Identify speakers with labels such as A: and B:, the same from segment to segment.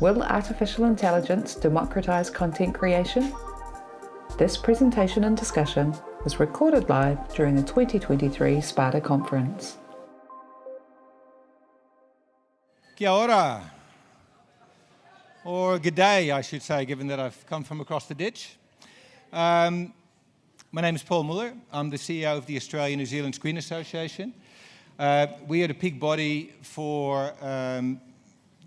A: Will artificial intelligence democratise content creation? This presentation and discussion was recorded live during the 2023 SPADA conference.
B: Kia ora, or good day, I should say, given that I've come from across the ditch. My name is Paul Muller. I'm the CEO of the Australia-New Zealand Screen Association. We are the peak body for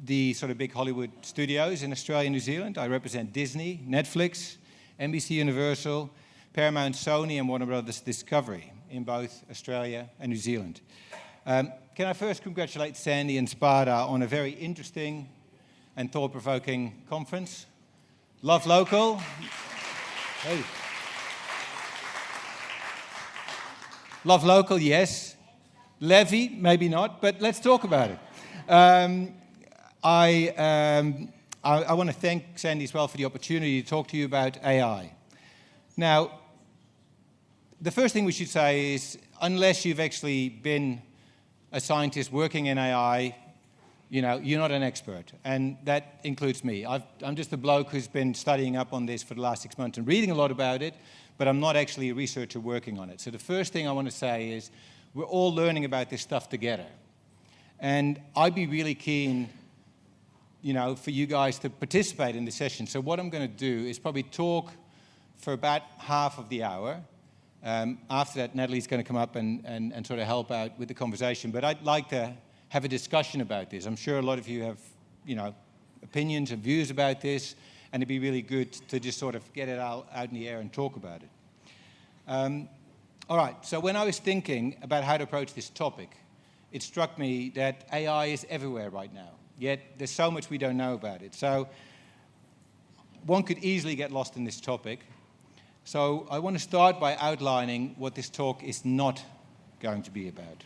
B: the sort of big Hollywood studios in Australia and New Zealand. I represent Disney, Netflix, NBC Universal, Paramount, Sony, and Warner Brothers Discovery in both Australia and New Zealand. Can I first congratulate Sandy and SPADA on a very interesting and thought-provoking conference. Love local. Hey. Love local, yes. Levy, maybe not, but let's talk about it. I want to thank Sandy as well for the opportunity to talk to you about AI. Now, the first thing we should say is, unless you've actually been a scientist working in AI, you know, you're not an expert, and that includes me. I'm just a bloke who's been studying up on this for the last 6 months and reading a lot about it, but I'm not actually a researcher working on it. So the first thing I want to say is, we're all learning about this stuff together. And I'd be really keen, you know, for you guys to participate in this session. So what I'm going to do is probably talk for about half of the hour. After that, Natalie's going to come up and sort of help out with the conversation. But I'd like to have a discussion about this. I'm sure a lot of you have, you know, opinions and views about this, and it'd be really good to just sort of get it out in the air and talk about it. All right, so when I was thinking about how to approach this topic, it struck me that AI is everywhere right now, yet there's so much we don't know about it. So one could easily get lost in this topic. So I want to start by outlining what this talk is not going to be about.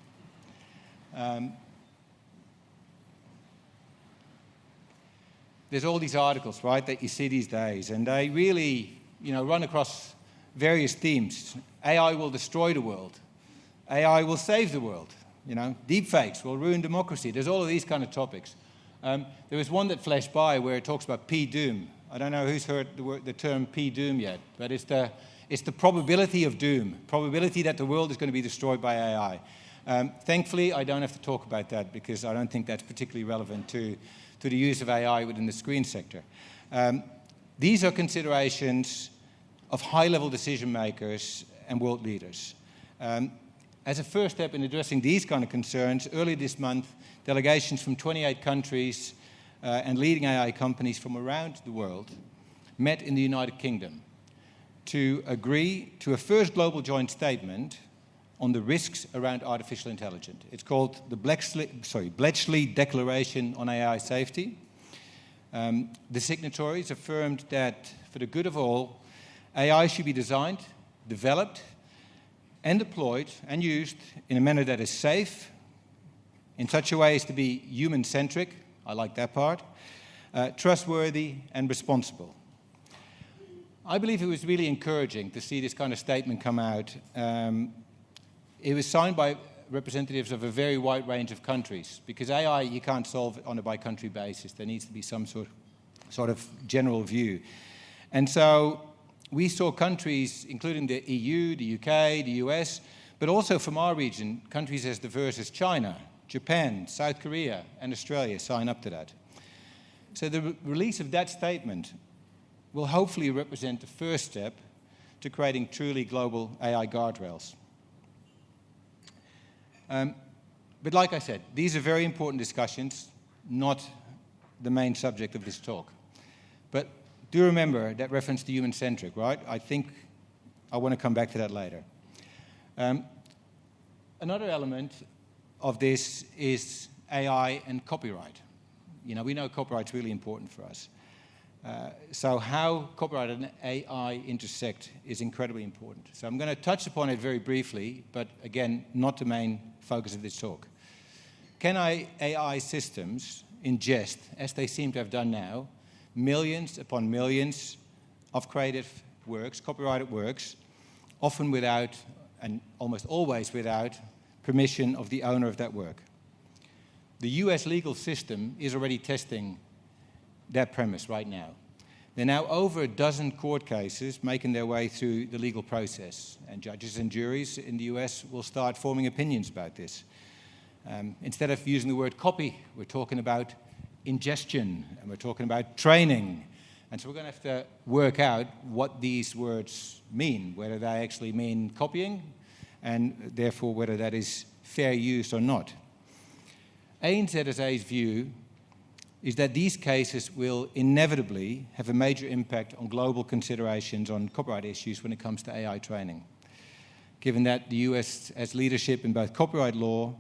B: There's all these articles, right, that you see these days, and they really, you know, run across various themes. AI will destroy the world. AI will save the world. You know, deepfakes will ruin democracy. There's all of these kind of topics. There was one that flashed by where it talks about P-doom. I don't know who's heard the term P-doom yet, but it's the probability of doom, probability that the world is going to be destroyed by AI. Thankfully, I don't have to talk about that because I don't think that's particularly relevant to the use of AI within the screen sector. These are considerations of high-level decision makers and world leaders. As a first step in addressing these kind of concerns, earlier this month, delegations from 28 countries and leading AI companies from around the world met in the United Kingdom to agree to a first global joint statement on the risks around artificial intelligence. It's called the Bletchley Declaration on AI Safety. The signatories affirmed that for the good of all, AI should be designed, developed, and deployed and used in a manner that is safe, in such a way as to be human-centric, I like that part, trustworthy and responsible. I believe it was really encouraging to see this kind of statement come out. It was signed by representatives of a very wide range of countries, because AI, you can't solve it on a by-country basis. There needs to be some sort of general view. And so we saw countries, including the EU, the UK, the US, but also from our region, countries as diverse as China, Japan, South Korea, and Australia sign up to that. So the release of that statement will hopefully represent the first step to creating truly global AI guardrails. But like I said, these are very important discussions, not the main subject of this talk. But do remember that reference to human-centric, right? I think I want to come back to that later. Another element of this is AI and copyright. You know, we know copyright's really important for us. So how copyright and AI intersect is incredibly important. So I'm going to touch upon it very briefly, but again, not the main focus of this talk. Can AI systems ingest, as they seem to have done now, millions upon millions of creative works, copyrighted works, often without, and almost always without, permission of the owner of that work? The US legal system is already testing that premise right now. There are now over a dozen court cases making their way through the legal process, and judges and juries in the US will start forming opinions about this. Instead of using the word copy, we're talking about ingestion, and we're talking about training. And so we're going to have to work out what these words mean, whether they actually mean copying, and therefore whether that is fair use or not. ANZSA's view is that these cases will inevitably have a major impact on global considerations on copyright issues when it comes to AI training, given that the US has leadership in both copyright law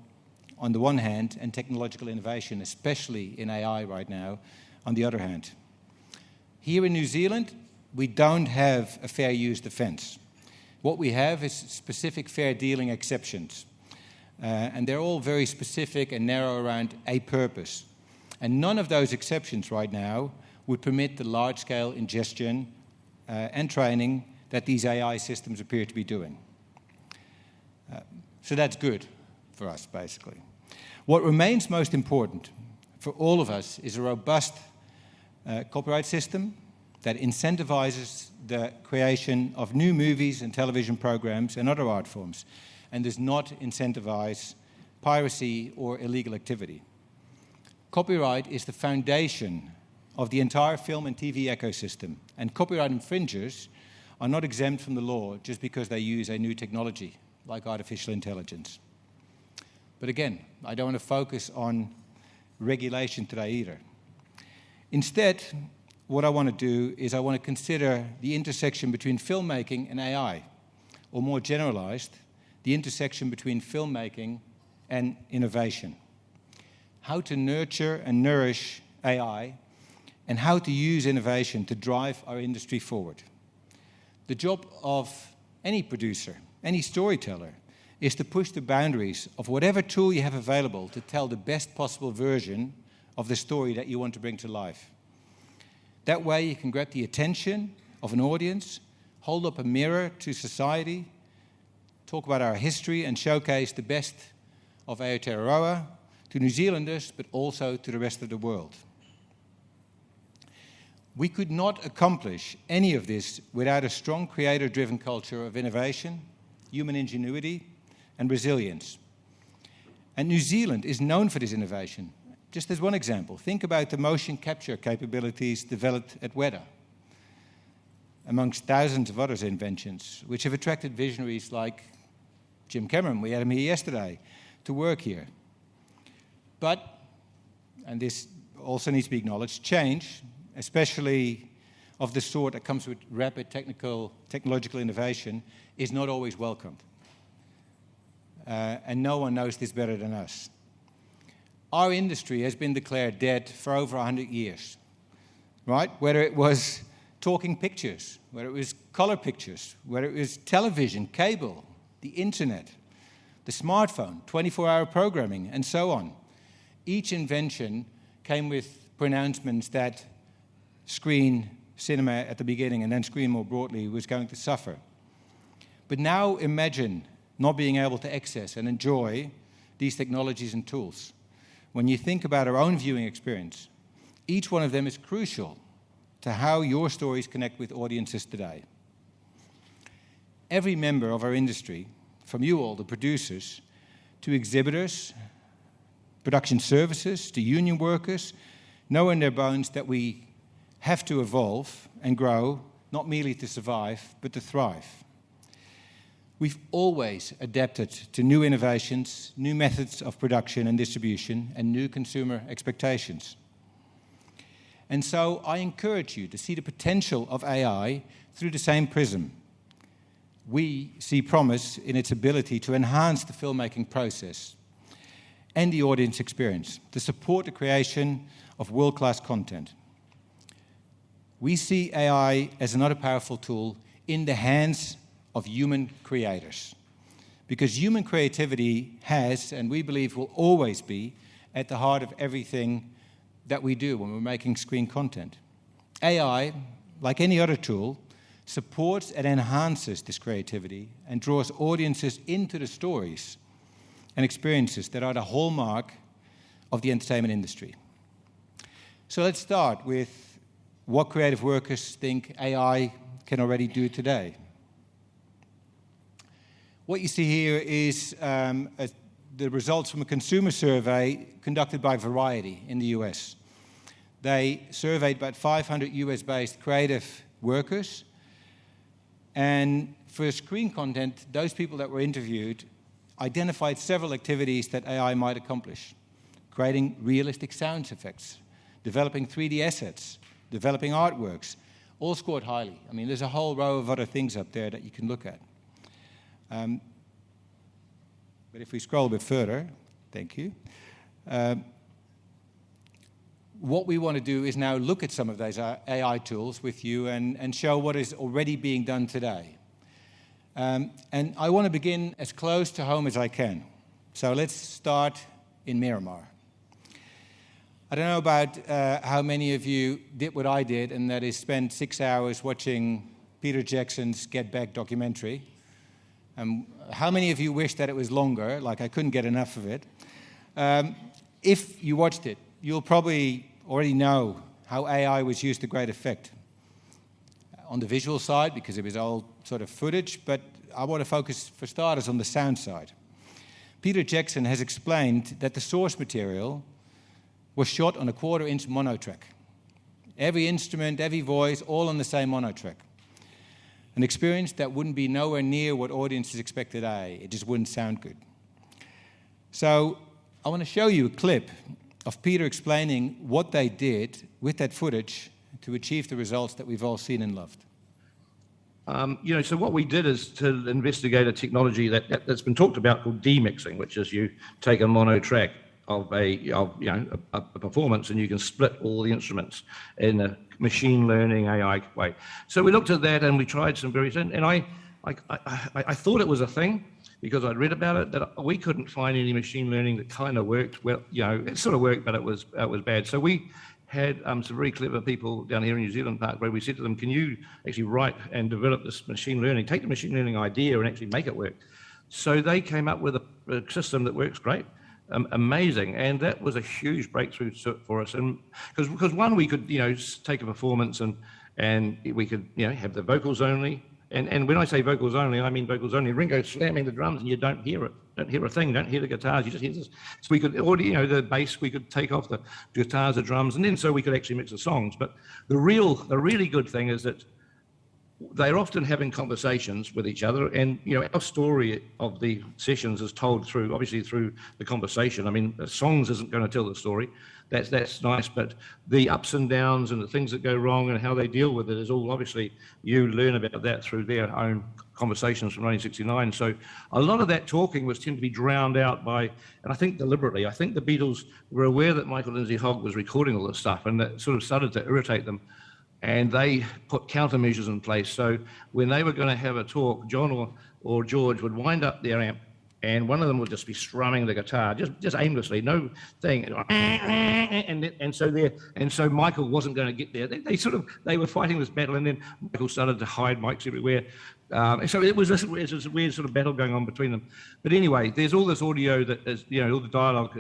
B: on the one hand and technological innovation, especially in AI right now, on the other hand. Here in New Zealand, we don't have a fair use defence. What we have is specific fair dealing exceptions, and they're all very specific and narrow around a purpose. And none of those exceptions right now would permit the large-scale ingestion and training that these AI systems appear to be doing. So that's good for us, basically. What remains most important for all of us is a robust copyright system that incentivizes the creation of new movies and television programs and other art forms, and does not incentivize piracy or illegal activity. Copyright is the foundation of the entire film and TV ecosystem, and copyright infringers are not exempt from the law just because they use a new technology like artificial intelligence. But again, I don't want to focus on regulation today either. Instead, what I want to do is I want to consider the intersection between filmmaking and AI, or more generalized, the intersection between filmmaking and innovation. How to nurture and nourish AI, and how to use innovation to drive our industry forward. The job of any producer, any storyteller, is to push the boundaries of whatever tool you have available to tell the best possible version of the story that you want to bring to life. That way you can grab the attention of an audience, hold up a mirror to society, talk about our history and showcase the best of Aotearoa to New Zealanders, but also to the rest of the world. We could not accomplish any of this without a strong creator-driven culture of innovation, human ingenuity, and resilience. And New Zealand is known for this innovation. Just as one example, think about the motion capture capabilities developed at Weta, amongst thousands of other inventions, which have attracted visionaries like Jim Cameron, we had him here yesterday, to work here. But, and this also needs to be acknowledged, change, especially of the sort that comes with rapid technological innovation, is not always welcomed. And no one knows this better than us. Our industry has been declared dead for over 100 years, right? Whether it was talking pictures, whether it was color pictures, whether it was television, cable, the internet, the smartphone, 24-hour programming, and so on. Each invention came with pronouncements that screen, cinema at the beginning, and then screen more broadly, was going to suffer. But now imagine not being able to access and enjoy these technologies and tools. When you think about our own viewing experience, each one of them is crucial to how your stories connect with audiences today. Every member of our industry, from you all, the producers, to exhibitors, production services, to union workers, know in their bones that we have to evolve and grow, not merely to survive, but to thrive. We've always adapted to new innovations, new methods of production and distribution, and new consumer expectations. And so I encourage you to see the potential of AI through the same prism. We see promise in its ability to enhance the filmmaking process and the audience experience, to support the creation of world-class content. We see AI as another powerful tool in the hands of human creators, because human creativity has, and we believe will always be, at the heart of everything that we do when we're making screen content. AI, like any other tool, supports and enhances this creativity and draws audiences into the stories and experiences that are the hallmark of the entertainment industry. So let's start with what creative workers think AI can already do today. What you see here is the results from a consumer survey conducted by Variety in the US. They surveyed about 500 US-based creative workers, and for screen content, those people that were interviewed identified several activities that AI might accomplish: creating realistic sound effects, developing 3D assets, developing artworks, all scored highly. I mean, there's a whole row of other things up there that you can look at. But if we scroll a bit further, thank you, what we want to do is now look at some of those AI tools with you and show what is already being done today. And I want to begin as close to home as I can. So let's start in Miramar. I don't know about how many of you did what I did, and that is spend 6 hours watching Peter Jackson's Get Back documentary. How many of you wish that it was longer? Like, I couldn't get enough of it. If you watched it, you'll probably already know how AI was used to great effect. On the visual side, because it was old sort of footage, but I want to focus, for starters, on the sound side. Peter Jackson has explained that the source material was shot on a 1/4-inch monotrack. Every instrument, every voice, all on the same monotrack. An experience that wouldn't be nowhere near what audiences expect today. It just wouldn't sound good. So I want to show you a clip of Peter explaining what they did with that footage to achieve the results that we've all seen and loved.
C: So what we did is to investigate a technology that's been talked about called demixing, which is you take a mono track of a performance and you can split all the instruments in a machine learning AI way. So we looked at that and we tried some various, and I thought it was a thing because I'd read about it, that we couldn't find any machine learning that kind of worked. Well, it sort of worked, but it was bad. So we had some very clever people down here in New Zealand Park where we said to them, can you actually write and develop this machine learning, take the machine learning idea and actually make it work? So they came up with a system that works great. Amazing, and that was a huge breakthrough for us. And because one, we could take a performance and we could have the vocals only. And when I say vocals only, I mean vocals only. Ringo slamming the drums, and you don't hear it. Don't hear a thing. Don't hear the guitars. You just hear this. So we could the bass. We could take off the guitars, the drums, and then so we could actually mix the songs. But the really good thing is that they're often having conversations with each other, and our story of the sessions is told through the conversation. I mean, the songs isn't going to tell the story. That's nice, but the ups and downs and the things that go wrong and how they deal with it is all obviously you learn about that through their own conversations from 1969. So a lot of that talking tend to be drowned out by, and I think deliberately. I think the Beatles were aware that Michael Lindsay Hogg was recording all this stuff, and that sort of started to irritate them. And they put countermeasures in place. So when they were going to have a talk, John or George would wind up their amp, and one of them would just be strumming the guitar, just aimlessly, no thing. And so Michael wasn't going to get there. They were fighting this battle, and then Michael started to hide mics everywhere. So it was this weird sort of battle going on between them. But anyway, there's all this audio that is, all the dialogue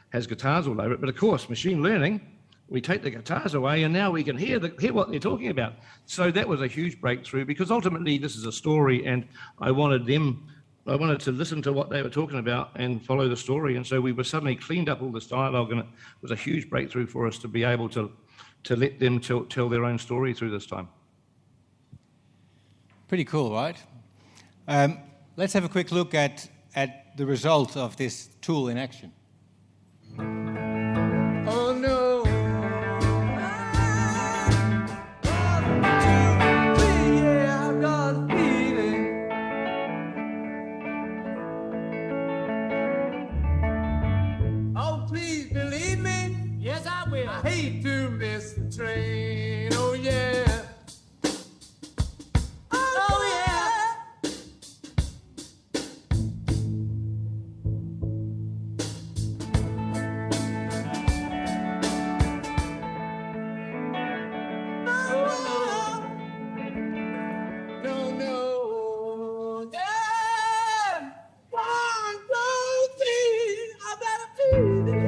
C: has guitars all over it. But of course, machine learning, we take the guitars away, and now we can hear what they're talking about. So that was a huge breakthrough, because ultimately this is a story, and I wanted to listen to what they were talking about and follow the story. And so we were suddenly cleaned up all this dialogue, and it was a huge breakthrough for us to be able to let them tell their own story through this time.
B: Pretty cool, right? Let's have a quick look at the result of this tool in action.
D: Oh no. I hate to miss the train, oh yeah. Oh yeah. Oh no. No. Yeah. 1, 2, 3, I gotta be there.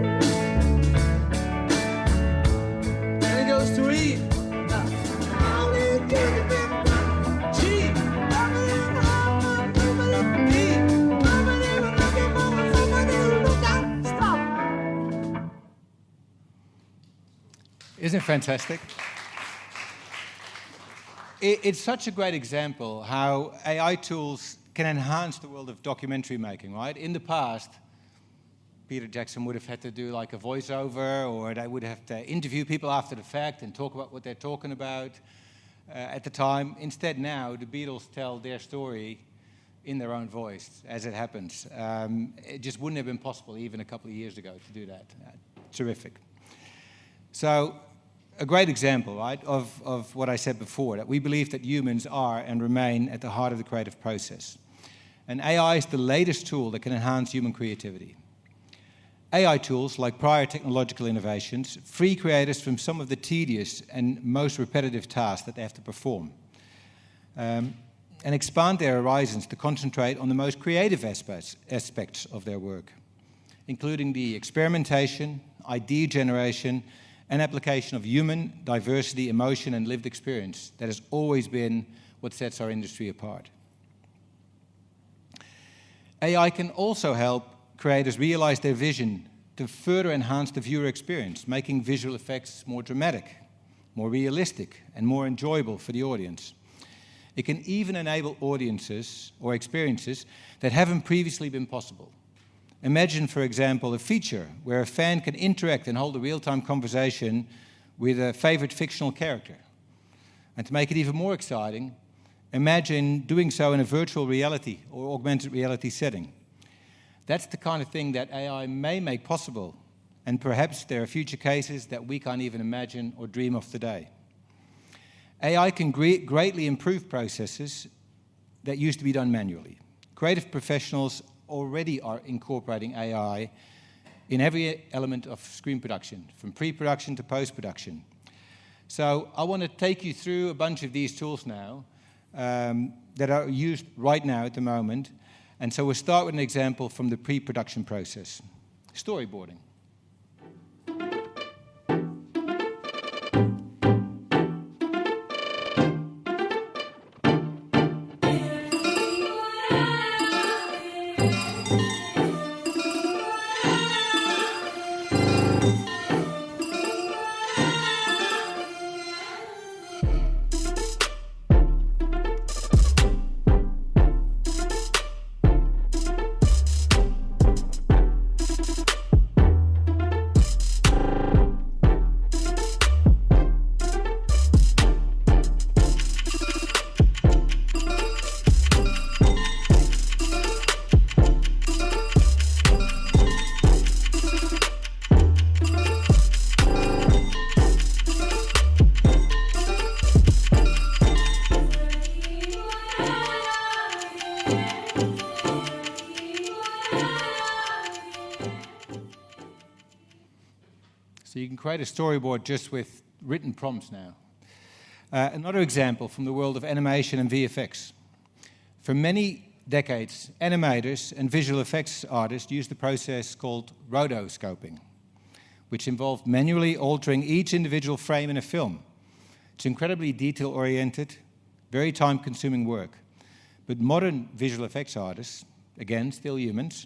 B: Isn't it fantastic? It's such a great example how AI tools can enhance the world of documentary making, right? In the past, Peter Jackson would have had to do like a voiceover, or they would have to interview people after the fact and talk about what they're talking about at the time. Instead now, the Beatles tell their story in their own voice as it happens. It just wouldn't have been possible even a couple of years ago to do that. Terrific. So a great example, right, of what I said before, that we believe that humans are and remain at the heart of the creative process. And AI is the latest tool that can enhance human creativity. AI tools, like prior technological innovations, free creators from some of the tedious and most repetitive tasks that they have to perform, and expand their horizons to concentrate on the most creative aspects of their work, including the experimentation, idea generation, and application of human diversity, emotion, and lived experience that has always been what sets our industry apart. AI can also help creators realize their vision to further enhance the viewer experience, making visual effects more dramatic, more realistic, and more enjoyable for the audience. It can even enable audiences or experiences that haven't previously been possible. Imagine, for example, a feature where a fan can interact and hold a real-time conversation with a favorite fictional character. And to make it even more exciting, imagine doing so in a virtual reality or augmented reality setting. That's the kind of thing that AI may make possible, and perhaps there are future cases that we can't even imagine or dream of today. AI can greatly improve processes that used to be done manually. Creative professionals already are incorporating AI in every element of screen production, from pre-production to post-production. So I want to take you through a bunch of these tools now that are used right now at the moment. And so we'll start with an example from the pre-production process, storyboarding. So you can create a storyboard just with written prompts now. Another example from the world of animation and VFX. For many decades, animators and visual effects artists used the process called rotoscoping, which involved manually altering each individual frame in a film. It's incredibly detail-oriented, very time-consuming work. But modern visual effects artists, again, still humans,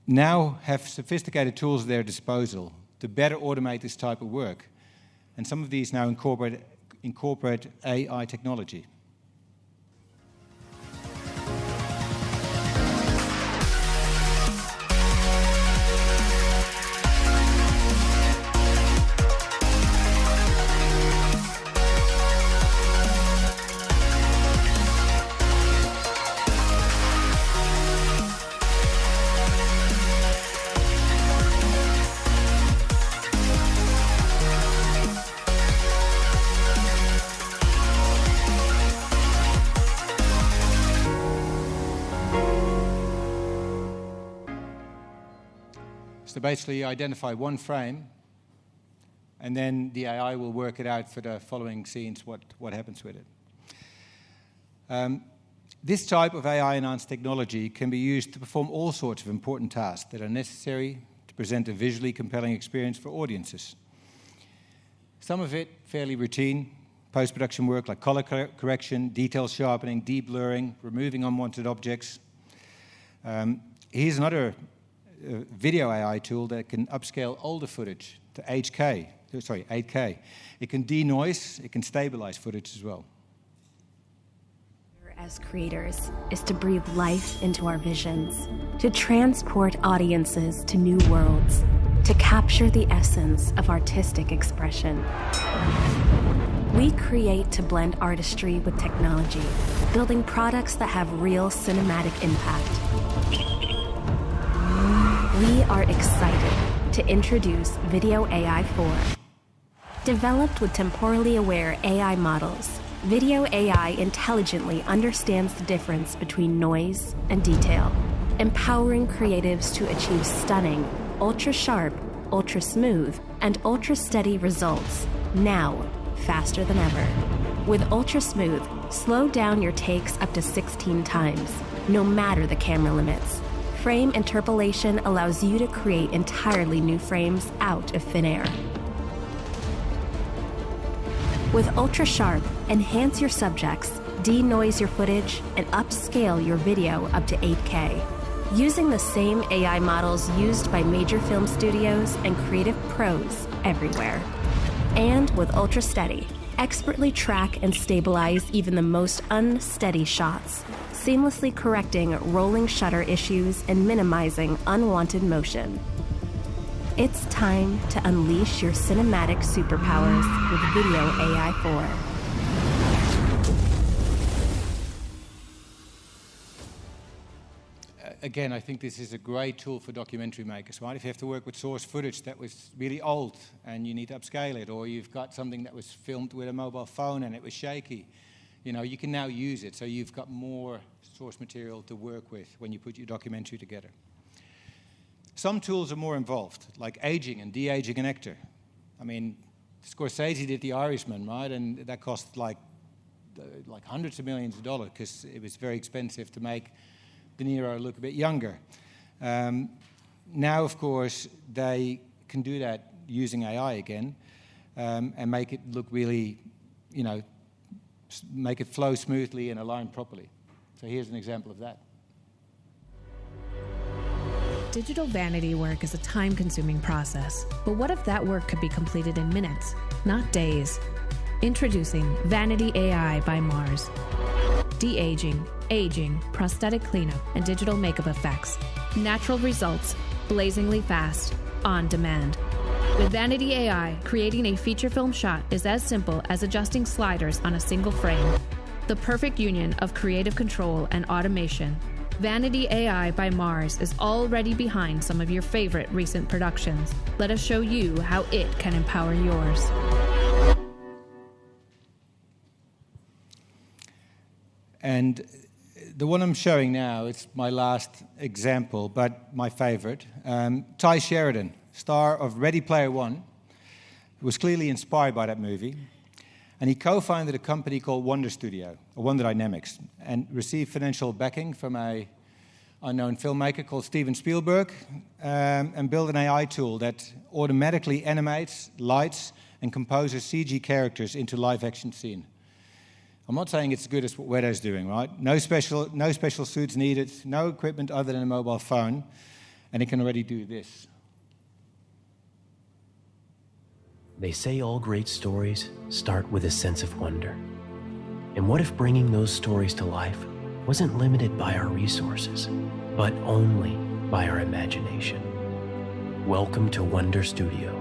B: now have sophisticated tools at their disposal to better automate this type of work. And some of these now incorporate AI technology. So basically, you identify one frame, and then the AI will work it out for the following scenes, what happens with it. This type of AI-enhanced technology can be used to perform all sorts of important tasks that are necessary to present a visually compelling experience for audiences. Some of it fairly routine, post-production work like color correction, detail sharpening, de-blurring, removing unwanted objects. Here's another video AI tool that can upscale older footage to 8K. It can denoise, it can stabilize footage as well.
E: As creators is to breathe life into our visions, to transport audiences to new worlds, to capture the essence of artistic expression. We create to blend artistry with technology, building products that have real cinematic impact. We are excited to introduce Video AI 4. Developed with temporally aware AI models, Video AI intelligently understands the difference between noise and detail, empowering creatives to achieve stunning, ultra-sharp, ultra-smooth, and ultra-steady results, now faster than ever. With Ultra Smooth, slow down your takes up to 16 times, no matter the camera limits. Frame interpolation allows you to create entirely new frames out of thin air. With Ultra Sharp, enhance your subjects, denoise your footage, and upscale your video up to 8K. Using the same AI models used by major film studios and creative pros everywhere. And with Ultra Steady, expertly track and stabilize even the most unsteady shots, seamlessly correcting rolling shutter issues and minimizing unwanted motion. It's time to unleash your cinematic superpowers with Video AI 4.
B: Again, I think this is a great tool for documentary makers, right? If you have to work with source footage that was really old and you need to upscale it, or you've got something that was filmed with a mobile phone and it was shaky, you can now use it. So you've got more source material to work with when you put your documentary together. Some tools are more involved, like aging and de-aging an actor. I mean, Scorsese did The Irishman, right? And that cost like hundreds of millions of dollars because it was very expensive to make De Niro look a bit younger. Now, of course, they can do that using AI again and make it look really, make it flow smoothly and align properly. So here's an example of that.
F: Digital vanity work is a time-consuming process, but what if that work could be completed in minutes, not days? Introducing Vanity AI by Mars. De-aging, aging, prosthetic cleanup, and digital makeup effects. Natural results, blazingly fast, on demand. With Vanity AI, creating a feature film shot is as simple as adjusting sliders on a single frame. The perfect union of creative control and automation. Vanity AI by Mars is already behind some of your favorite recent productions. Let us show you how it can empower yours.
B: And the one I'm showing now, it's my last example, but my favorite. Ty Sheridan, star of Ready Player One, was clearly inspired by that movie. And he co-founded a company called Wonder Studio, or Wonder Dynamics, and received financial backing from an unknown filmmaker called Steven Spielberg, and built an AI tool that automatically animates, lights, and composes CG characters into live-action scene. I'm not saying it's as good as what Weta's doing, right? No special suits needed, no equipment other than a mobile phone, and it can already do this.
G: They say all great stories start with a sense of wonder. And what if bringing those stories to life wasn't limited by our resources, but only by our imagination? Welcome to Wonder Studio,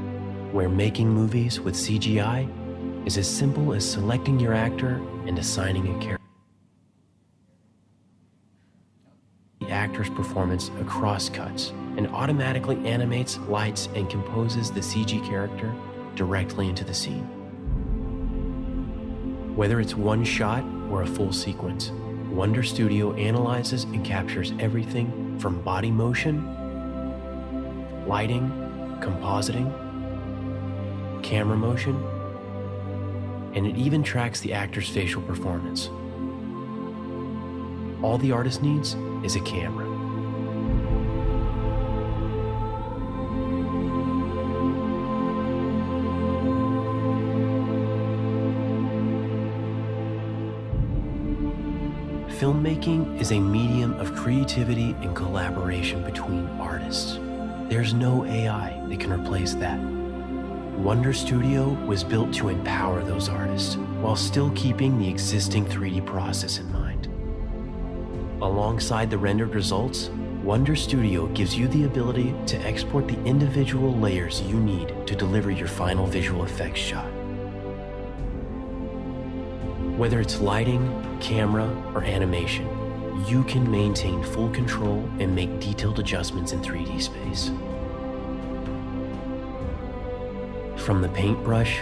G: where making movies with CGI is as simple as selecting your actor and assigning a character. The actor's performance across cuts and automatically animates, lights, and composes the CG character directly into the scene. Whether it's one shot or a full sequence, Wonder Studio analyzes and captures everything from body motion, lighting, compositing, camera motion, and it even tracks the actor's facial performance. All the artist needs is a camera. Filmmaking is a medium of creativity and collaboration between artists. There's no AI that can replace that. Wonder Studio was built to empower those artists while still keeping the existing 3D process in mind. Alongside the rendered results, Wonder Studio gives you the ability to export the individual layers you need to deliver your final visual effects shot. Whether it's lighting, camera, or animation, you can maintain full control and make detailed adjustments in 3D space. From the paintbrush,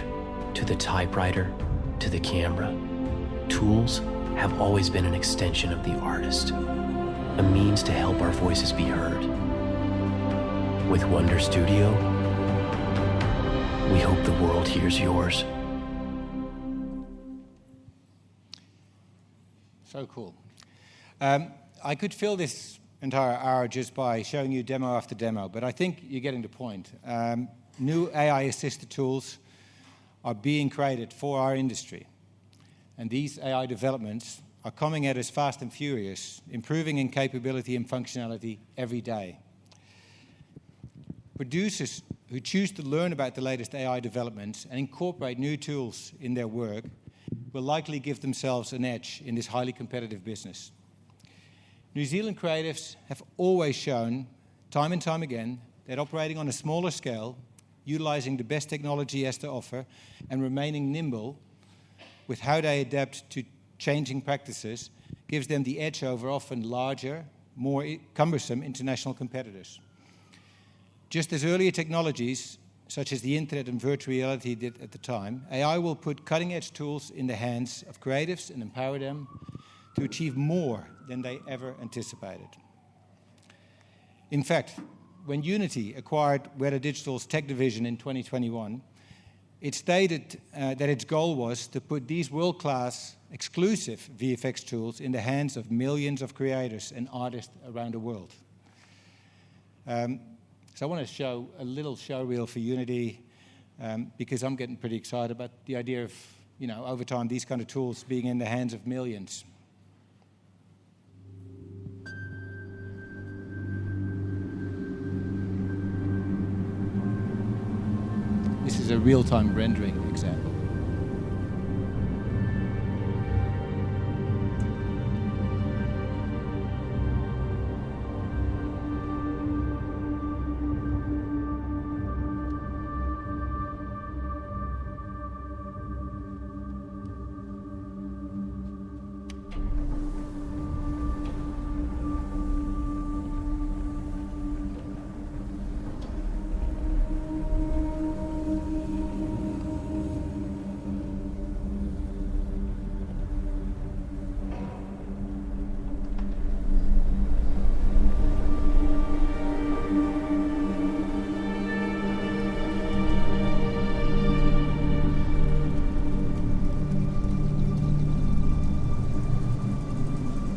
G: to the typewriter, to the camera, tools have always been an extension of the artist, a means to help our voices be heard. With Wonder Studio, we hope the world hears yours.
B: So cool. I could fill this entire hour just by showing you demo after demo, but I think you're getting the point. New AI-assisted tools are being created for our industry. And these AI developments are coming at us fast and furious, improving in capability and functionality every day. Producers who choose to learn about the latest AI developments and incorporate new tools in their work will likely give themselves an edge in this highly competitive business. New Zealand creatives have always shown, time and time again, that operating on a smaller scale, utilizing the best technology has to offer, and remaining nimble with how they adapt to changing practices gives them the edge over often larger, more cumbersome international competitors. Just as earlier technologies, such as the internet and virtual reality did at the time, AI will put cutting-edge tools in the hands of creatives and empower them to achieve more than they ever anticipated. In fact, when Unity acquired Weta Digital's tech division in 2021, it stated that its goal was to put these world-class exclusive VFX tools in the hands of millions of creators and artists around the world. So I want to show a little show reel for Unity because I'm getting pretty excited about the idea of, over time, these kind of tools being in the hands of millions. This is a real-time rendering example.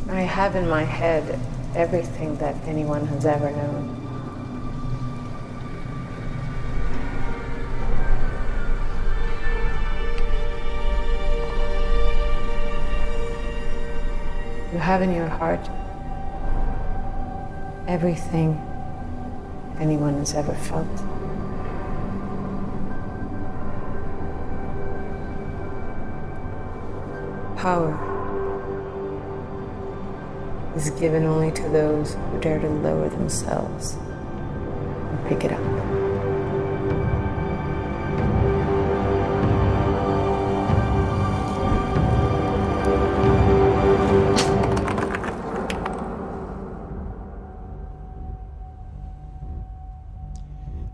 H: I have in my head everything that anyone has ever known. You have in your heart everything anyone has ever felt. Power is given only to those who dare to lower themselves and pick it up.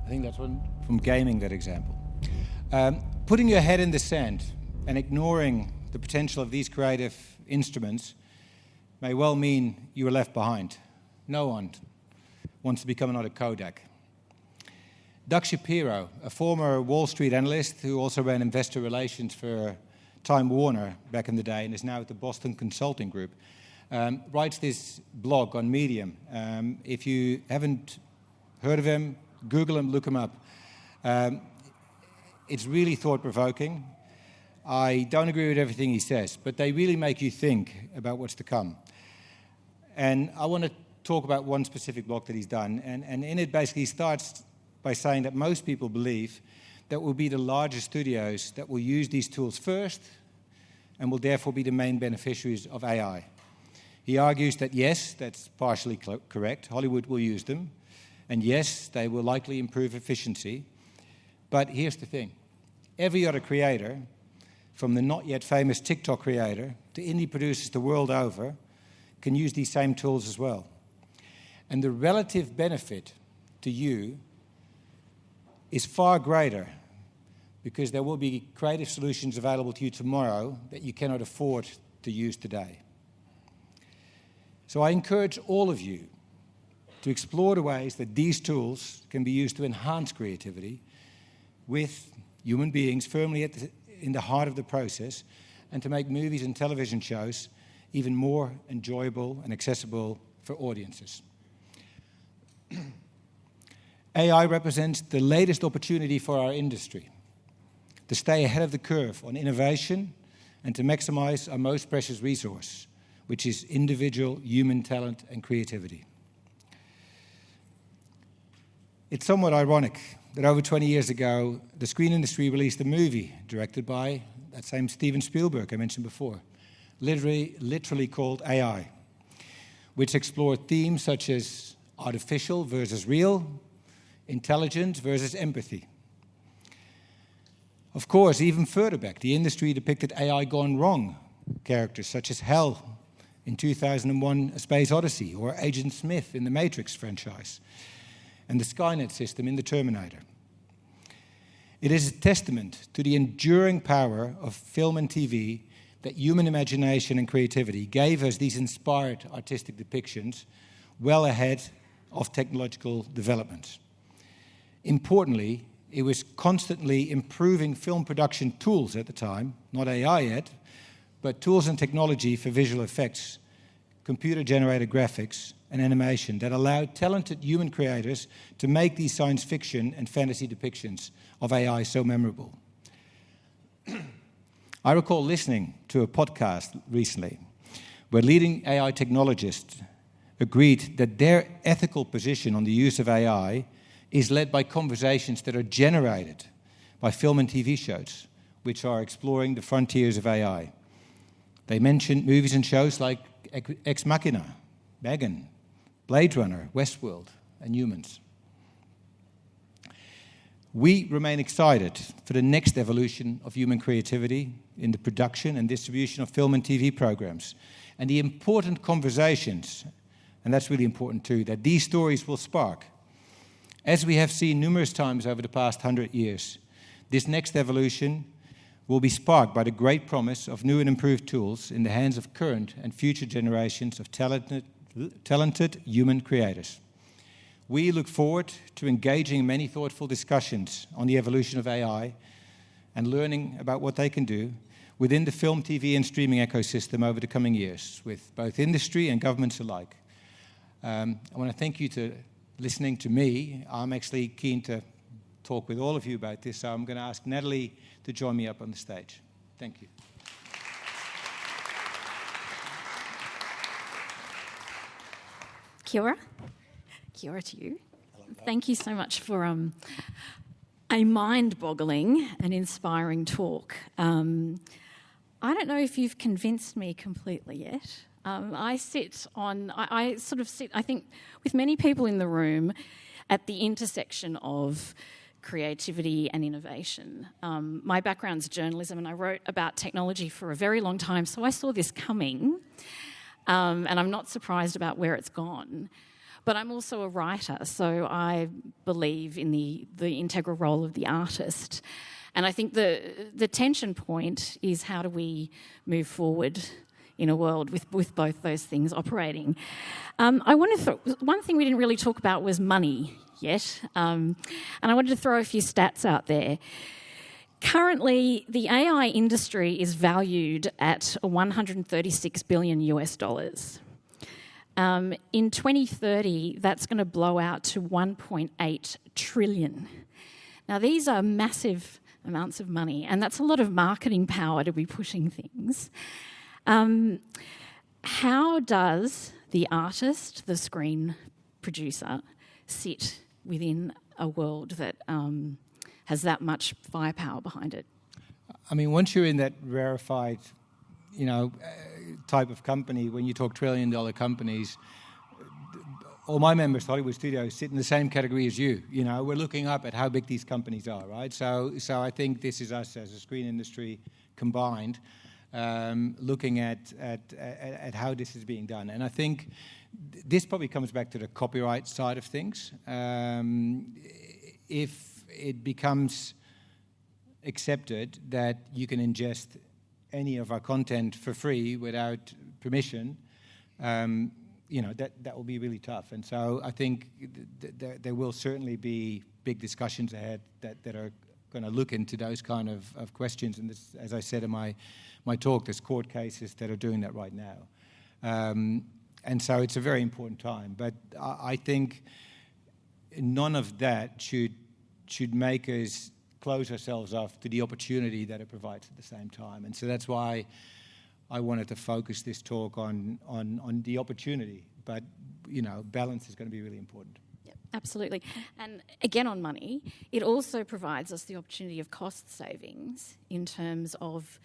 B: I think that's one from gaming, that example. Putting your head in the sand and ignoring the potential of these creative instruments may well mean you were left behind. No one wants to become another Kodak. Doug Shapiro, a former Wall Street analyst who also ran investor relations for Time Warner back in the day and is now at the Boston Consulting Group, writes this blog on Medium. If you haven't heard of him, Google him, look him up. It's really thought-provoking. I don't agree with everything he says, but they really make you think about what's to come. And I want to talk about one specific blog that he's done, and in it basically he starts by saying that most people believe that will be the largest studios that will use these tools first and will therefore be the main beneficiaries of AI. He argues that yes, that's partially correct. Hollywood will use them. And yes, they will likely improve efficiency. But here's the thing. Every other creator, from the not yet famous TikTok creator to indie producers the world over, can use these same tools as well. And the relative benefit to you is far greater because there will be creative solutions available to you tomorrow that you cannot afford to use today. So I encourage all of you to explore the ways that these tools can be used to enhance creativity with human beings firmly in the heart of the process and to make movies and television shows even more enjoyable and accessible for audiences. AI represents the latest opportunity for our industry to stay ahead of the curve on innovation and to maximize our most precious resource, which is individual human talent and creativity. It's somewhat ironic that over 20 years ago, the screen industry released a movie directed by that same Steven Spielberg I mentioned before, literally called AI, which explored themes such as artificial versus real, intelligence versus empathy. Of course, even further back, the industry depicted AI gone wrong characters such as Hell in 2001: A Space Odyssey, or Agent Smith in the Matrix franchise, and the Skynet system in the Terminator. It is a testament to the enduring power of film and TV that human imagination and creativity gave us these inspired artistic depictions well ahead of technological developments. Importantly, it was constantly improving film production tools at the time, not AI yet, but tools and technology for visual effects, computer-generated graphics, and animation that allowed talented human creators to make these science fiction and fantasy depictions of AI so memorable. I recall listening to a podcast recently where leading AI technologists agreed that their ethical position on the use of AI is led by conversations that are generated by film and TV shows, which are exploring the frontiers of AI. They mentioned movies and shows like Ex Machina, Megan, Blade Runner, Westworld, and Humans. We remain excited for the next evolution of human creativity in the production and distribution of film and TV programs, and the important conversations, and that's really important too, that these stories will spark. As we have seen numerous times over the past 100 years, this next evolution will be sparked by the great promise of new and improved tools in the hands of current and future generations of talented human creators. We look forward to engaging in many thoughtful discussions on the evolution of AI and learning about what they can do within the film, TV, and streaming ecosystem over the coming years, with both industry and governments alike. I want to thank you for listening to me. I'm actually keen to talk with all of you about this, so I'm going to ask Natalie to join me up on the stage. Thank you.
I: Kia ora. Kia ora to you. Thank you so much for a mind-boggling and inspiring talk. I don't know if you've convinced me completely yet. I sort of sit, I think, with many people in the room at the intersection of creativity and innovation. My background's journalism, and I wrote about technology for a very long time, so I saw this coming, and I'm not surprised about where it's gone. But I'm also a writer, so I believe in the integral role of the artist. And I think the tension point is, how do we move forward in a world with both those things operating? One thing we didn't really talk about was money yet, and I wanted to throw a few stats out there. Currently, the AI industry is valued at $136 billion US. In 2030, that's going to blow out to 1.8 trillion. Now, these are massive amounts of money, and that's a lot of marketing power to be pushing things. How does the artist, the screen producer, sit within a world that has that much firepower behind it.
B: I mean, once you're in that rarefied, type of company, when you talk trillion-dollar companies, all my members, Hollywood Studios, sit in the same category as you. We're looking up at how big these companies are, right? So I think this is us as a screen industry combined, looking at how this is being done. And I think this probably comes back to the copyright side of things. If it becomes accepted that you can ingest any of our content for free without permission, that will be really tough. And so I think there will certainly be big discussions ahead that are going to look into those kind of questions. And this, as I said in my talk, there's court cases that are doing that right now. And so it's a very important time. But I think none of that should make us close ourselves off to the opportunity that it provides at the same time. And so that's why I wanted to focus this talk on the opportunity. But, balance is going to be really important.
I: Yep, absolutely. And again, on money, it also provides us the opportunity of cost savings in terms of,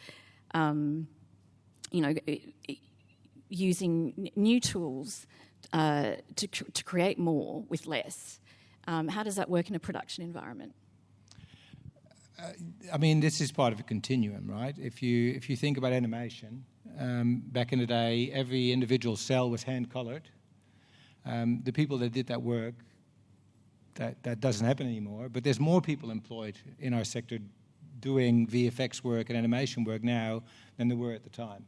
I: using new tools to create more with less. How does that work in a production environment?
B: This is part of a continuum, right? If you think about animation, back in the day, every individual cell was hand-colored. The people that did that work, that doesn't happen anymore, but there's more people employed in our sector doing VFX work and animation work now than there were at the time.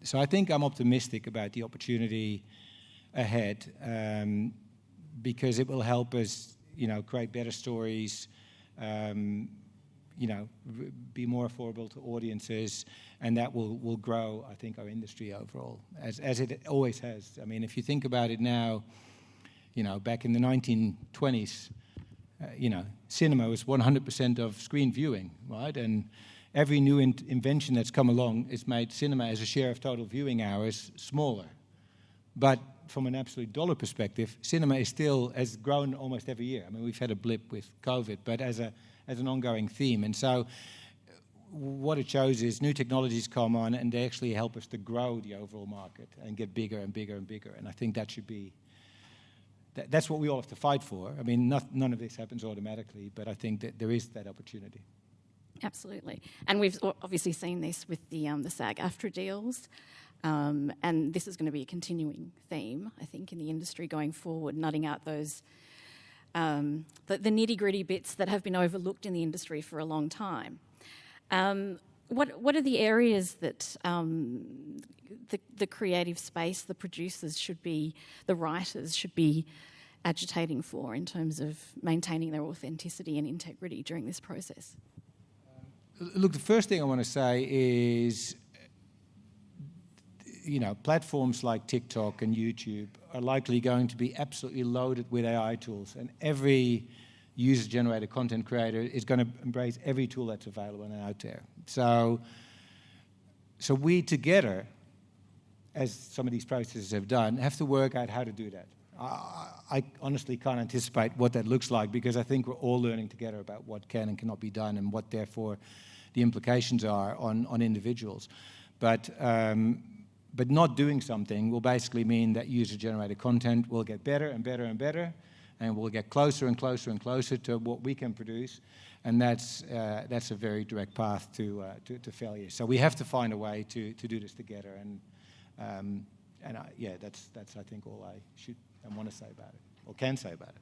B: So I think I'm optimistic about the opportunity ahead, because it will help us, create better stories, be more affordable to audiences, and that will grow, I think, our industry overall, as it always has. If you think about it now, back in the 1920s, cinema was 100% of screen viewing, right? And every new invention that's come along has made cinema as a share of total viewing hours smaller. But from an absolute dollar perspective, cinema has grown almost every year. We've had a blip with COVID, but as an ongoing theme. And so what it shows is new technologies come on and they actually help us to grow the overall market and get bigger and bigger and bigger. And I think that should be, that's what we all have to fight for. None of this happens automatically, but I think that there is that opportunity.
I: Absolutely. And we've obviously seen this with the SAG-AFTRA deals. And this is going to be a continuing theme, I think, in the industry going forward, nutting out those the nitty-gritty bits that have been overlooked in the industry for a long time. What are the areas that the creative space, the producers should be, the writers should be agitating for in terms of maintaining their authenticity and integrity during this process?
B: Look, the first thing I want to say is, platforms like TikTok and YouTube are likely going to be absolutely loaded with AI tools, and every user-generated content creator is going to embrace every tool that's available and out there. So we together, as some of these processes have done, have to work out how to do that. I honestly can't anticipate what that looks like, because I think we're all learning together about what can and cannot be done and what, therefore, the implications are on individuals. But not doing something will basically mean that user-generated content will get better and better and better, and we'll get closer and closer and closer to what we can produce, and that's a very direct path to failure. So we have to find a way to do this together, and that's I think all I should and want to say about it, or can say about it.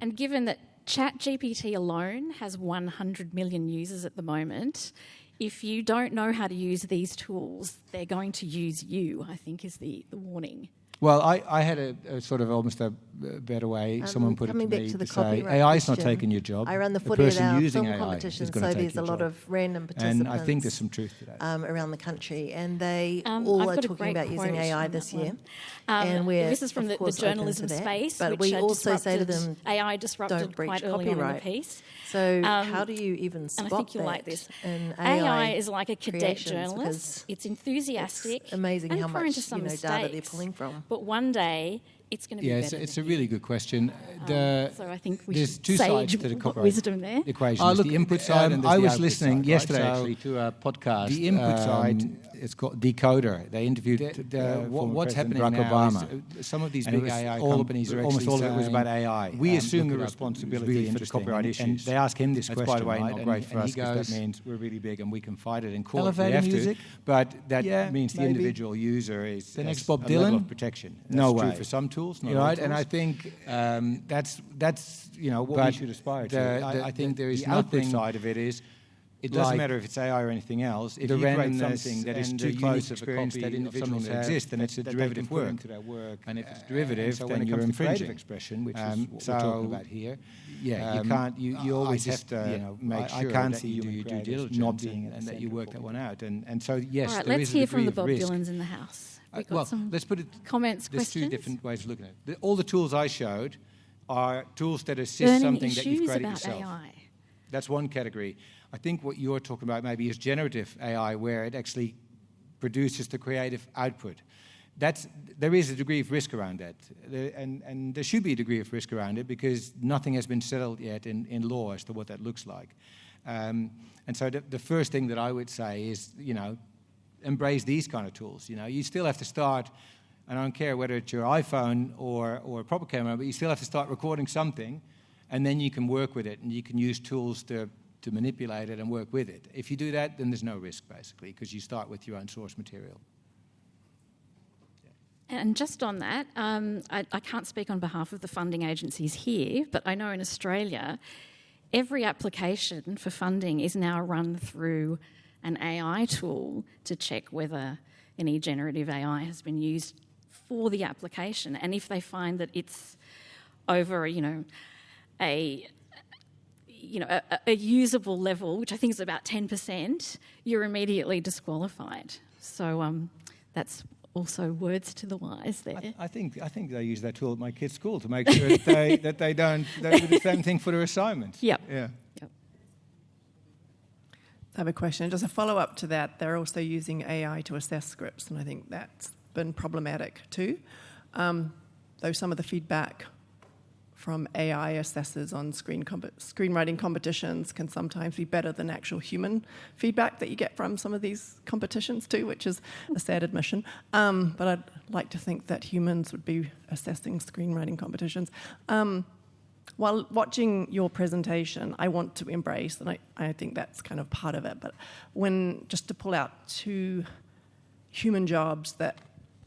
I: And given that ChatGPT alone has 100 million users at the moment, if you don't know how to use these tools, they're going to use you, I think, is the warning.
B: Well, I had a sort of almost a better way. Someone put it to me to say, AI is not taking your job.
J: I run the
B: The
J: footy at
B: person
J: our
B: using
J: film
B: AI
J: competition,
B: is
J: so
B: going to take
J: there's a
B: your
J: lot
B: job.
J: of random participants.
B: And I think there's some truth to that.
J: Around the country, and they
I: I've
J: all are
I: got a
J: talking
I: great
J: about using
I: quote
J: AI
I: on
J: this
I: that
J: year.
I: one.
J: And we're,
I: this is from the
J: of course,
I: journalism
J: open to that,
I: space,
J: but
I: which
J: we also say to
I: disrupted-
J: them,
I: AI disrupted
J: don't breach
I: quite early on in the
J: copyright.
I: piece.
J: So how do you even spot
I: and I think you'll
J: that
I: like this.
J: in
I: AI is like a cadet
J: creations?
I: journalist.
J: Because
I: It's enthusiastic
J: it's amazing
I: and
J: how
I: prone
J: much
I: to some
J: data they're
I: mistakes.
J: pulling from.
I: But one day it's going to be better.
B: It's a really good question.
I: So I think we
B: there's
I: should
B: two sides
I: sage
B: to the copyright
I: wisdom there.
B: equation. There's the input side and there's
K: I
B: the
K: was
B: output
K: listening
B: side,
K: yesterday
B: right?
K: actually to a podcast.
B: The input side, it's called Decoder. They interviewed
K: what's happening
B: Barack
K: now
B: Obama.
K: is,
B: some of these
K: and
B: big AI
K: all,
B: companies are
K: almost
B: actually
K: all of it was
B: saying,
K: about AI.
B: we assume the
K: look it up.
B: responsibility
K: Really
B: for the copyright issues.
K: And they ask him this
B: That's,
K: question,
B: by the way,
K: right?
B: not great for us
K: he
B: because
K: goes,
B: that means we're really big and we can fight it in court.
K: Elevator
B: we have
K: music?
B: to, but that means the
K: maybe.
B: individual user is
K: The next
B: has
K: Bob
B: a level
K: Dylan?
B: of protection. That's
K: No
B: true
K: way.
B: for some tools, not
K: You're
B: all
K: right,
B: tools.
K: and I think
B: that's what
K: but
B: we should aspire to. I think there is
K: the output
B: nothing
K: side of it is
B: It doesn't
K: like
B: matter if it's AI or anything else. If
K: the
B: you create
K: randomness
B: something that is
K: and
B: too
K: the
B: close
K: unique
B: of a
K: experience
B: copy
K: that
B: of
K: individuals
B: something that
K: have
B: exists, then
K: that-
B: it's a
K: that they
B: derivative
K: can put
B: work.
K: into their work.
B: And if it's derivative,
K: so
B: then
K: when it
B: you're
K: comes to creative
B: infringing.
K: expression, which is what we're
B: so
K: talking about here,
B: you can't. You always
K: I just,
B: have to make
K: I
B: sure
K: can't
B: that
K: see
B: you do
K: human
B: your due
K: creators
B: diligence
K: not being at the
B: and that you
K: centre
B: work
K: of
B: that
K: what
B: one
K: we
B: out. And so yes,
I: All right,
B: there
I: let's
B: is a
I: hear
B: degree
I: from the
B: of
I: Bob
B: risk.
I: Dylans in the house. We've got
B: Well,
I: some
B: let's put it.
I: comments,
B: There's
I: questions.
B: two different ways of looking at it. All the tools I showed are tools that assist
I: Burning
B: something that you've
I: issues
B: created
I: about
B: yourself.
I: AI.
B: That's one category. I think what you're talking about maybe is generative AI, where it actually produces the creative output. There is a degree of risk around that, and there should be a degree of risk around it because nothing has been settled yet in law as to what that looks like. And so the first thing that I would say is, embrace these kind of tools. You still have to start, and I don't care whether it's your iPhone or a proper camera, but you still have to start recording something, and then you can work with it, and you can use tools to manipulate it and work with it. If you do that, then there's no risk, basically, because you start with your own source material.
I: And just on that, I can't speak on behalf of the funding agencies here, but I know in Australia, every application for funding is now run through an AI tool to check whether any generative AI has been used for the application. And if they find that it's over, a usable level, which I think is about 10%, you're immediately disqualified. So that's also words to the wise there.
B: I think they use that tool at my kids' school to make sure that they don't do the same thing for their assignments.
I: Yep.
B: Yeah.
I: Yep.
L: I have a question. Just a follow-up to that, they're also using AI to assess scripts, and I think that's been problematic too. Though some of the feedback from AI assessors on screenwriting competitions can sometimes be better than actual human feedback that you get from some of these competitions too, which is a sad admission. But I'd like to think that humans would be assessing screenwriting competitions. While watching your presentation, I want to embrace, and I think that's kind of part of it, but just to pull out two human jobs that,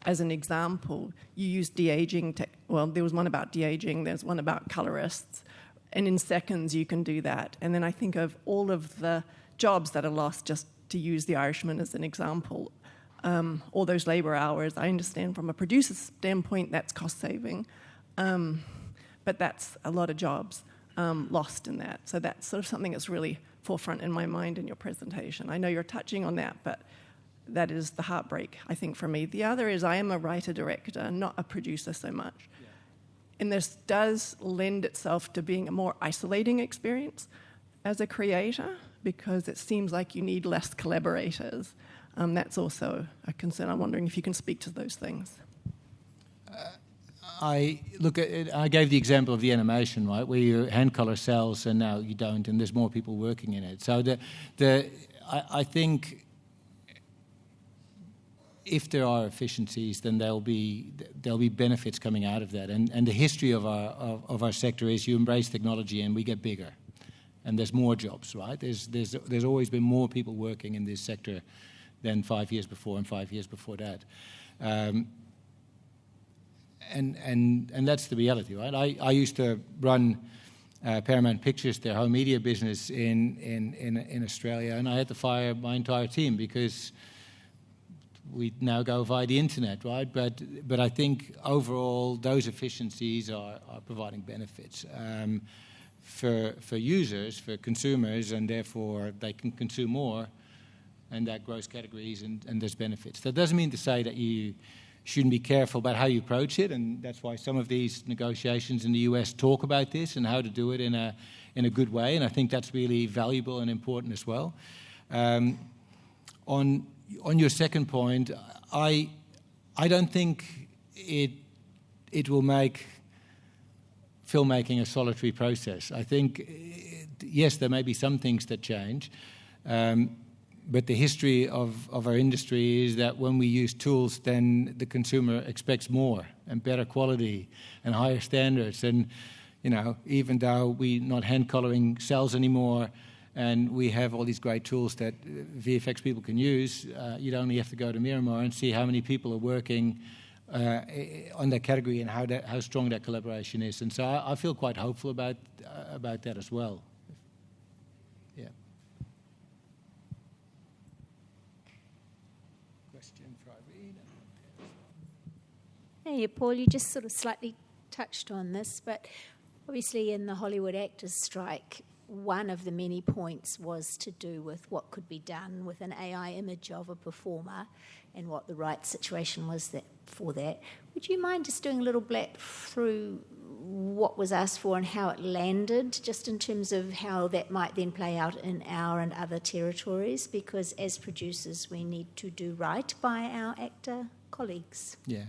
L: as an example, you use de-aging. There was one about de-aging, there's one about colorists, and in seconds you can do that. And then I think of all of the jobs that are lost, just to use The Irishman as an example, all those labour hours. I understand from a producer's standpoint that's cost saving, but that's a lot of jobs lost in that. So that's sort of something that's really forefront in my mind in your presentation. I know you're touching on that, but that is the heartbreak, I think, for me. The other is I am a writer-director, not a producer so much. Yeah. And this does lend itself to being a more isolating experience as a creator because it seems like you need less collaborators. That's also a concern. I'm wondering if you can speak to those things.
B: I gave the example of the animation, right, where you hand color cells and now you don't, and there's more people working in it. So I think if there are efficiencies, then there'll be benefits coming out of that. And the history of our sector is you embrace technology and we get bigger, and there's more jobs, right? There's always been more people working in this sector than 5 years before and 5 years before that. And that's the reality, right? I used to run Paramount Pictures, their home media business in Australia, and I had to fire my entire team because we now go via the internet, right? But I think overall those efficiencies are providing benefits for users, for consumers, and therefore they can consume more, and that grows categories and there's benefits. That doesn't mean to say that you shouldn't be careful about how you approach it, and that's why some of these negotiations in the US talk about this and how to do it in a good way, and I think that's really valuable and important as well. On your second point, I don't think it will make filmmaking a solitary process. I think, yes, there may be some things that change, but the history of our industry is that when we use tools, then the consumer expects more and better quality and higher standards. And, even though we're not hand-coloring cells anymore and we have all these great tools that VFX people can use, you'd only have to go to Miramar and see how many people are working on that category and how strong that collaboration is. And so I feel quite hopeful about that as well. Yeah. Question for Irene.
M: Hey, Paul, you just sort of slightly touched on this, but obviously in the Hollywood actors' strike, one of the many points was to do with what could be done with an AI image of a performer and what the right situation was for that. Would you mind just doing a little blab through what was asked for and how it landed, just in terms of how that might then play out in our and other territories? Because as producers, we need to do right by our actor colleagues.
B: Yeah.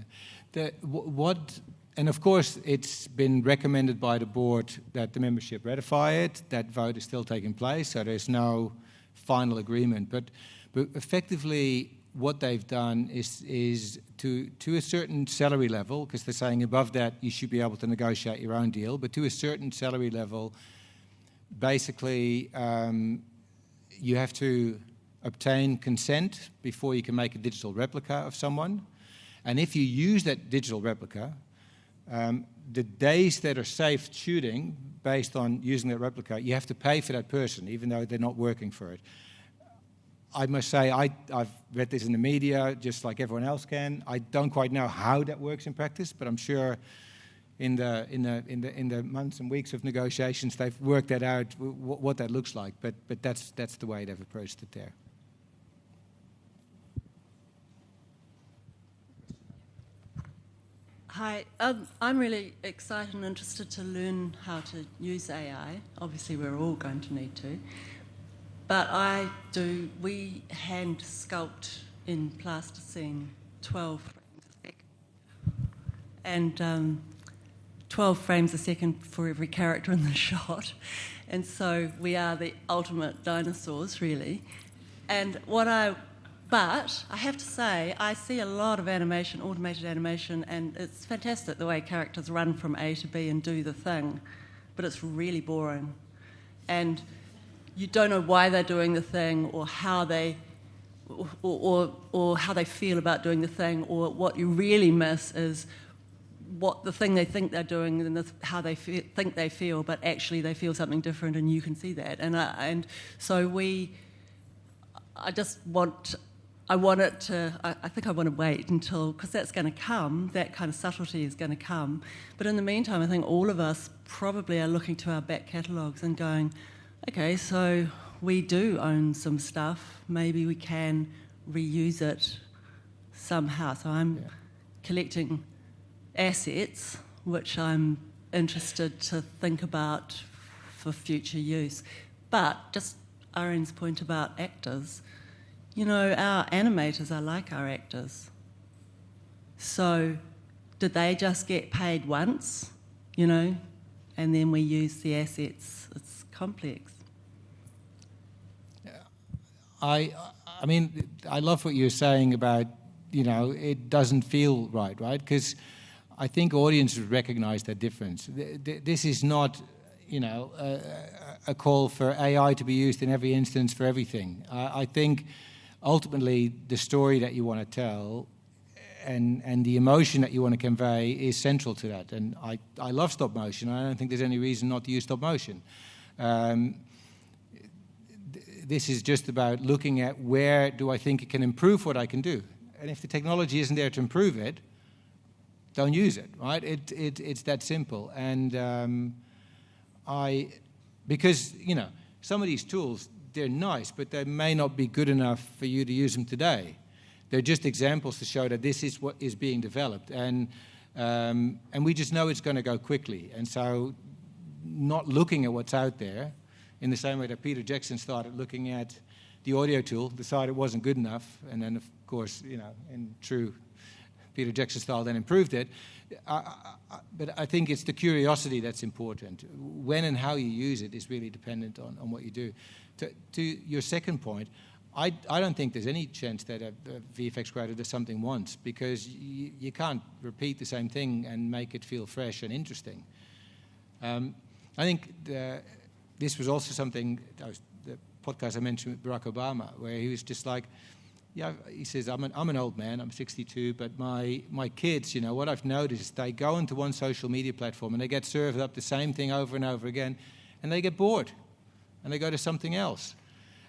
B: And of course, it's been recommended by the board that the membership ratify it. That vote is still taking place, so there's no final agreement. But effectively, what they've done is to a certain salary level, because they're saying above that you should be able to negotiate your own deal, but to a certain salary level, basically you have to obtain consent before you can make a digital replica of someone. And if you use that digital replica, the days that are safe shooting based on using that replica, you have to pay for that person, even though they're not working for it. I must say, I've read this in the media, just like everyone else can. I don't quite know how that works in practice, but I'm sure in the months and weeks of negotiations, they've worked that out, what that looks like. But that's the way they've approached it there.
N: Hi, I'm really excited and interested to learn how to use AI. Obviously, we're all going to need to. But we hand sculpt in plasticine 12 frames a second. And 12 frames a second for every character in the shot. And so we are the ultimate dinosaurs, really. But I have to say, I see a lot of animation, automated animation, and it's fantastic the way characters run from A to B and do the thing, but it's really boring. And you don't know why they're doing the thing or how they or how they feel about doing the thing, or what you really miss is what the thing they think they're doing and how they think they feel, but actually they feel something different, and you can see that. I think I want to wait until, because that's going to come, that kind of subtlety is going to come. But in the meantime, I think all of us probably are looking to our back catalogues and going, okay, so we do own some stuff, maybe we can reuse it somehow. So I'm collecting assets, which I'm interested to think about for future use. But just Irene's point about actors, our animators are like our actors. So did they just get paid once, and then we use the assets? It's complex.
B: I mean, I love what you're saying about, it doesn't feel right? Because I think audiences recognise that difference. This is not, a call for AI to be used in every instance for everything. I think ultimately the story that you want to tell and the emotion that you want to convey is central to that. And I love stop motion. I don't think there's any reason not to use stop motion. This is just about looking at where do I think it can improve what I can do. And if the technology isn't there to improve it, don't use it, right? It's that simple. And because, some of these tools, they're nice, but they may not be good enough for you to use them today. They're just examples to show that this is what is being developed. And we just know it's going to go quickly. And so not looking at what's out there, in the same way that Peter Jackson started looking at the audio tool, decided it wasn't good enough, and then, of course, in true Peter Jackson style, then improved it. But I think it's the curiosity that's important. When and how you use it is really dependent on what you do. To your second point, I don't think there's any chance that a VFX creator does something once, because you can't repeat the same thing and make it feel fresh and interesting. I think this was also something, the podcast I mentioned with Barack Obama, where he was just like, yeah, he says, I'm an old man, I'm 62, but my kids, what I've noticed, they go into one social media platform and they get served up the same thing over and over again, and they get bored, and they go to something else.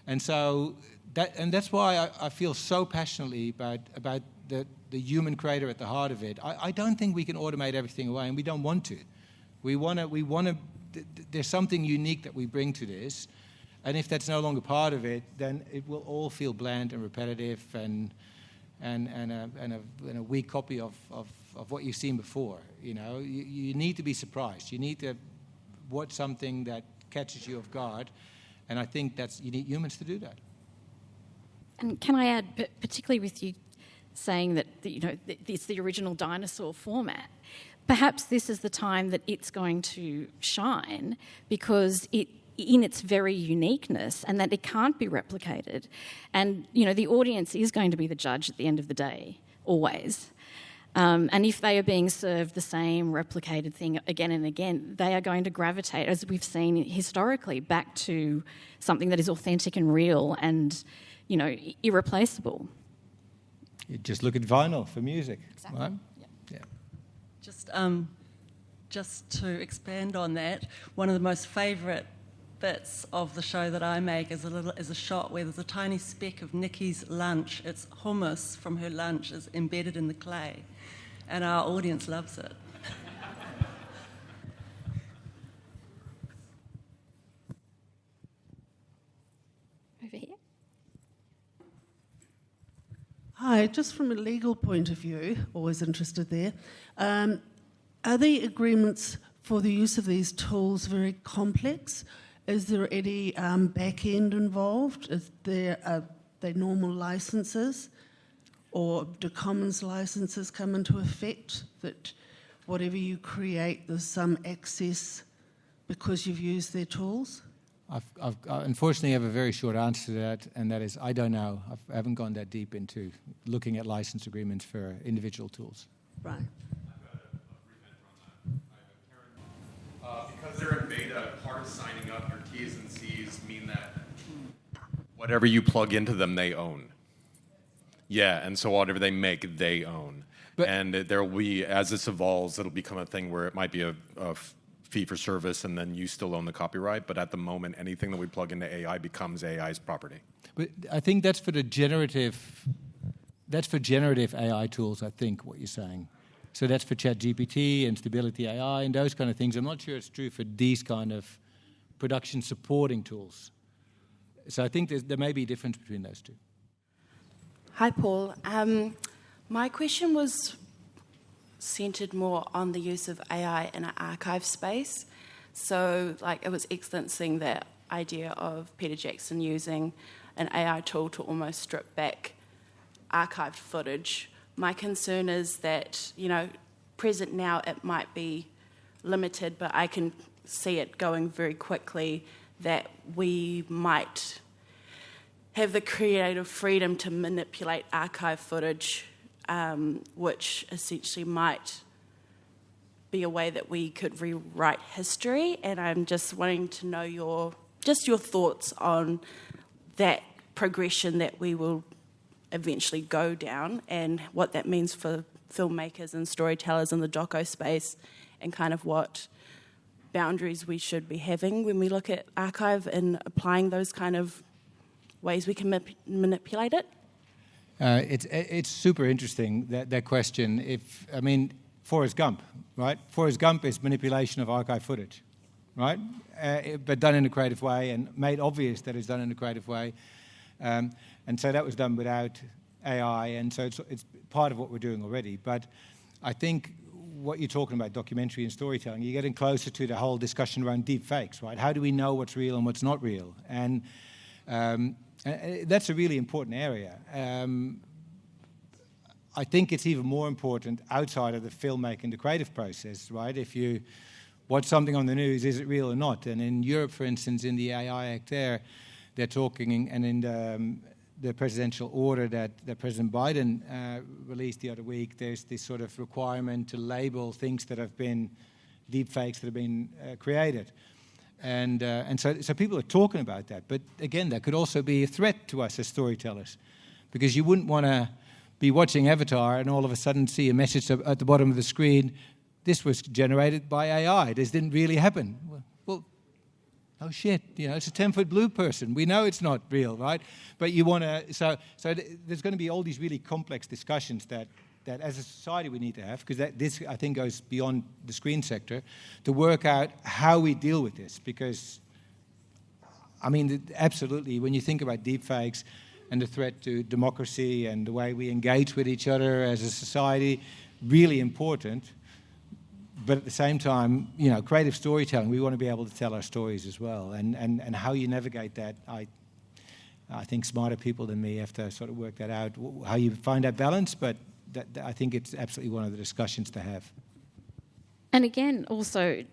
B: And so that's why I feel so passionately about the human creator at the heart of it. I don't think we can automate everything away, and we don't want to. We want to. There's something unique that we bring to this, and if that's no longer part of it, then it will all feel bland and repetitive and a weak copy of what you've seen before. You need to be surprised. You need to watch something that catches you off guard, and I think you need humans to do that.
I: And can I add, particularly with you saying that it's the original dinosaur format, perhaps this is the time that it's going to shine, because in its very uniqueness, and that it can't be replicated. And, the audience is going to be the judge at the end of the day, always. And if they are being served the same replicated thing again and again, they are going to gravitate, as we've seen historically, back to something that is authentic and real and, irreplaceable.
B: You just look at vinyl for music,
I: exactly.
B: Right?
I: Yeah.
N: Just to expand on that, one of the most favourite bits of the show that I make is a shot where there's a tiny speck of Nikki's lunch. It's hummus from her lunch is embedded in the clay, and our audience loves it.
I: Over here.
O: Hi, just from a legal point of view, always interested there. Are the agreements for the use of these tools very complex? Is there any back end involved? Are they normal licenses, or do commons licenses come into effect, that whatever you create, there's some access because you've used their tools?
B: I unfortunately have a very short answer to that, and that is I don't know. I haven't gone that deep into looking at license agreements for individual tools.
O: Right.
P: Because they're in beta, part of signing up, your T's and C's mean that whatever you plug into them, they own. Yeah, and so whatever they make, they own. And there will be, as this evolves, it'll become a thing where it might be a fee for service, and then you still own the copyright. But at the moment, anything that we plug into AI becomes AI's property.
B: But I think that's for generative AI tools, I think, what you're saying. So that's for ChatGPT and Stability AI and those kind of things. I'm not sure it's true for these kind of production supporting tools. So I think there may be a difference between those two.
Q: Hi, Paul. My question was centred more on the use of AI in an archive space. So, it was excellent seeing that idea of Peter Jackson using an AI tool to almost strip back archived footage. My concern is that, present now it might be limited, but I can see it going very quickly, that we might have the creative freedom to manipulate archive footage, which essentially might be a way that we could rewrite history. And I'm just wanting to know your thoughts on that progression that we will eventually go down, and what that means for filmmakers and storytellers in the doco space, and kind of what boundaries we should be having when we look at archive and applying those kind of ways we can manipulate it.
B: It's super interesting, that question. Forrest Gump, right? Forrest Gump is manipulation of archive footage, right? But done in a creative way, and made obvious that it's done in a creative way. And so that was done without AI, and so it's part of what we're doing already. But I think what you're talking about, documentary and storytelling, you're getting closer to the whole discussion around deep fakes, right? How do we know what's real and what's not real? And that's a really important area. I think it's even more important outside of the filmmaking, the creative process, right? If you watch something on the news, is it real or not? And in Europe, for instance, in the AI Act they're talking, and in the presidential order that President Biden released the other week, there's this sort of requirement to label things that have been deepfakes that have been created. And so people are talking about that. But again, that could also be a threat to us as storytellers, because you wouldn't want to be watching Avatar and all of a sudden see a message at the bottom of the screen, this was generated by AI, this didn't really happen. Well, oh shit, it's a 10-foot blue person. We know it's not real, right? But you want to, so there's going to be all these really complex discussions that as a society we need to have, because this, I think, goes beyond the screen sector, to work out how we deal with this. Because, I mean, absolutely, when you think about deepfakes and the threat to democracy and the way we engage with each other as a society, really important. But at the same time, creative storytelling, we want to be able to tell our stories as well. And how you navigate that, I think smarter people than me have to sort of work that out, how you find that balance, but I think it's absolutely one of the discussions to have.
I: And again, also,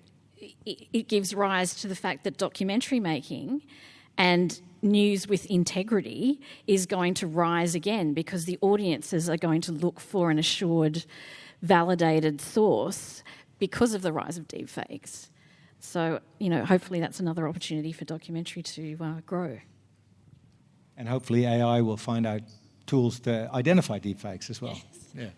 I: it gives rise to the fact that documentary making and news with integrity is going to rise again, because the audiences are going to look for an assured, validated source because of the rise of deepfakes. So, hopefully that's another opportunity for documentary to grow.
B: And hopefully AI will find out tools to identify deepfakes as well. Yes. Yeah.